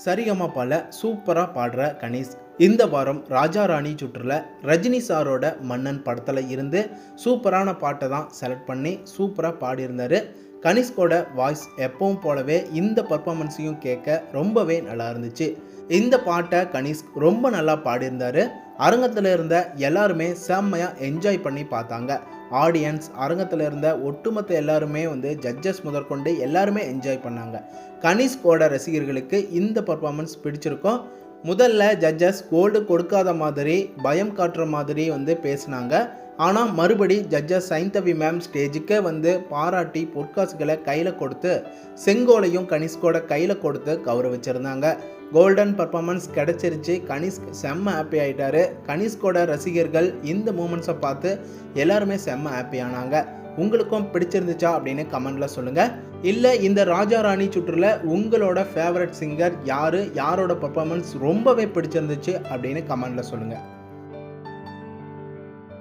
சரிகமபால சூப்பராக பாடுற கணேஷ் இந்த வாரம் ராஜா ராணி சுற்றுல ரஜினி சாரோட மன்னன் படத்தில் இருந்து சூப்பரான பாட்டை தான் செலக்ட் பண்ணி சூப்பராக பாடியிருந்தார். கனிஷ்கோட வாய்ஸ் எப்பவும் போலவே இந்த பர்ஃபார்மன்ஸையும் கேட்க ரொம்பவே நல்லா இருந்துச்சு. இந்த பாட்டை கனிஷ் ரொம்ப நல்லா பாடியிருந்தார். அரங்கத்தில் இருந்த எல்லாருமே செம்மையாக என்ஜாய் பண்ணி பார்த்தாங்க. ஆடியன்ஸ், அரங்கத்தில் இருந்த ஒட்டுமொத்த எல்லாருமே ஜட்ஜஸ் முதற்கொண்டு எல்லாருமே என்ஜாய் பண்ணாங்க. கனிஷ்கோட ரசிகர்களுக்கு இந்த பர்ஃபார்மன்ஸ் பிடிச்சிருக்கும். முதல்ல ஜட்ஜஸ் கோல்டு கொடுக்காத மாதிரி, பயம் காட்டுற மாதிரி பேசினாங்க. ஆனால் மறுபடி ஜட்ஜஸ் சைந்தவி மேம் ஸ்டேஜுக்கே பாராட்டி பொற்காசுகளை கையில் கொடுத்து செங்கோலையும் கனிஷ்கோட கையில் கொடுத்து கௌரவிச்சிருந்தாங்க. கோல்டன் பர்ஃபார்மன்ஸ் கிடச்சிருச்சு. கனிஷ் செம்ம ஹாப்பி ஆகிட்டாரு. கனிஷ்கோட ரசிகர்கள் இந்த மூமெண்ட்ஸை பார்த்து எல்லாருமே செம்ம ஹாப்பி ஆனாங்க. உங்களுக்கும் பிடிச்சிருந்துச்சா அப்படின்னு கமெண்டில் சொல்லுங்கள். இல்லை இந்த ராஜா ராணி சுற்றுல உங்களோட ஃபேவரட் சிங்கர் யார், யாரோட பர்ஃபார்மன்ஸ் ரொம்பவே பிடிச்சிருந்துச்சு அப்படின்னு கமெண்டில் சொல்லுங்கள்.